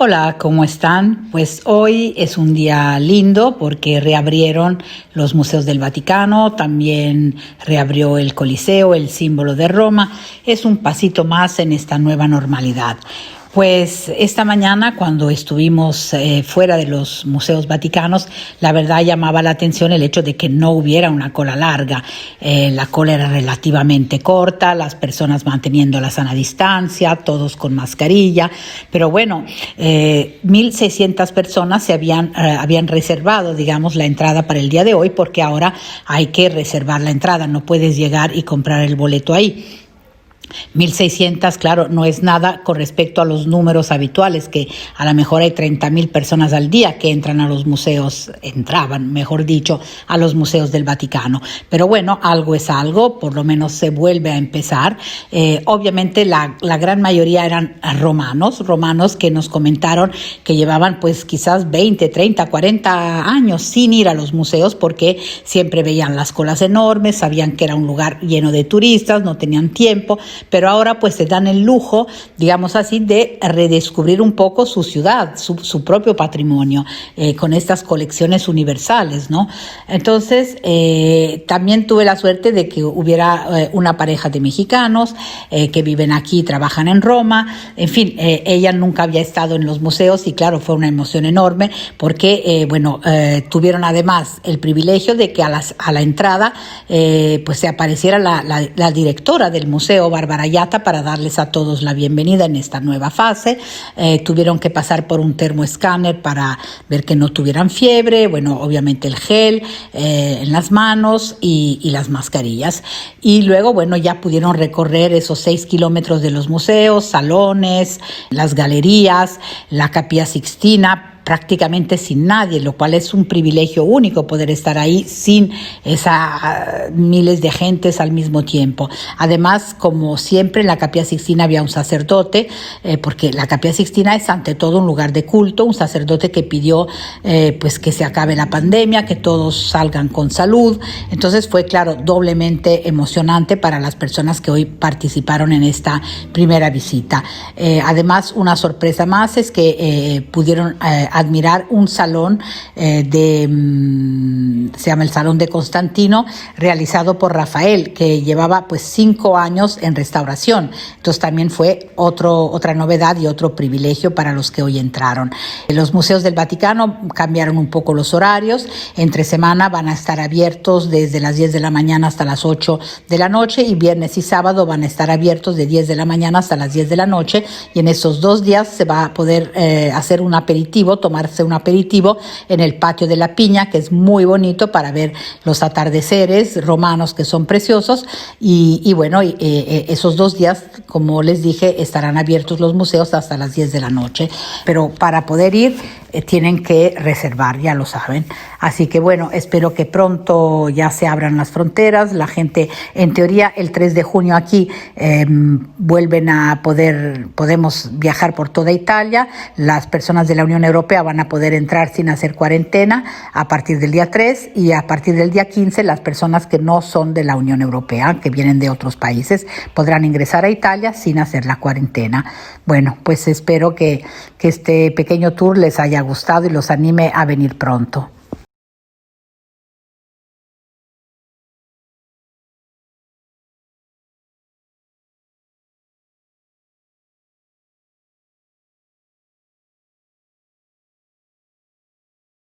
Hola, ¿cómo están? Pues hoy es un día lindo porque reabrieron los museos del Vaticano, también reabrió el Coliseo, el símbolo de Roma. Es un pasito más en esta nueva normalidad. Pues esta mañana cuando estuvimos fuera de los museos vaticanos, la verdad llamaba la atención el hecho de que no hubiera una cola larga. La cola era relativamente corta, las personas manteniendo la sana distancia, todos con mascarilla, pero bueno, 1.600 personas se habían reservado, digamos, la entrada para el día de hoy, porque ahora hay que reservar la entrada, no puedes llegar y comprar el boleto ahí. 1.600, claro, no es nada con respecto a los números habituales, que a lo mejor hay 30.000 personas al día que entran a los museos, entraban, mejor dicho, a los museos del Vaticano. Pero bueno, algo es algo, por lo menos se vuelve a empezar. Obviamente la gran mayoría eran romanos que nos comentaron que llevaban pues quizás 20, 30, 40 años sin ir a los museos porque siempre veían las colas enormes, sabían que era un lugar lleno de turistas, no tenían tiempo, pero ahora pues se dan el lujo, digamos así, de redescubrir un poco su ciudad, su propio patrimonio, con estas colecciones universales, ¿no? Entonces, también tuve la suerte de que hubiera una pareja de mexicanos que viven aquí, trabajan en Roma, en fin, ella nunca había estado en los museos y claro, fue una emoción enorme porque, tuvieron además el privilegio de que a la entrada pues se apareciera la directora del museo, Bárbara Yata, para darles a todos la bienvenida en esta nueva fase. Tuvieron que pasar por un termoescáner para ver que no tuvieran fiebre, bueno, obviamente el gel en las manos y las mascarillas. Y luego, bueno, ya pudieron recorrer esos 6 kilómetros de los museos, salones, las galerías, la Capilla Sixtina, prácticamente sin nadie, lo cual es un privilegio único poder estar ahí sin miles de gentes al mismo tiempo. Además, como siempre, en la Capilla Sixtina había un sacerdote, porque la Capilla Sixtina es ante todo un lugar de culto, un sacerdote que pidió pues que se acabe la pandemia, que todos salgan con salud. Entonces fue, claro, doblemente emocionante para las personas que hoy participaron en esta primera visita. Además, una sorpresa más es que pudieron admirar un salón se llama el Salón de Constantino, realizado por Rafael, que llevaba pues 5 años en restauración. Entonces también fue otra novedad y otro privilegio para los que hoy entraron. Los museos del Vaticano cambiaron un poco los horarios. Entre semana van a estar abiertos desde las 10 de la mañana hasta las 8 de la noche y viernes y sábado van a estar abiertos de 10 de la mañana hasta las 10 de la noche, y en esos 2 días se va a poder hacer un aperitivo, tomarse un aperitivo en el patio de la Piña, que es muy bonito para ver los atardeceres romanos que son preciosos. Esos 2 días, como les dije, estarán abiertos los museos hasta las 10 de la noche, pero para poder ir tienen que reservar, ya lo saben. Así que bueno, espero que pronto ya se abran las fronteras. La gente, en teoría, el 3 de junio aquí podemos viajar por toda Italia. Las personas de la Unión Europea van a poder entrar sin hacer cuarentena a partir del día 3, y a partir del día 15 las personas que no son de la Unión Europea, que vienen de otros países, podrán ingresar a Italia sin hacer la cuarentena. Bueno, pues espero que este pequeño tour les haya gustado y los anime a venir pronto.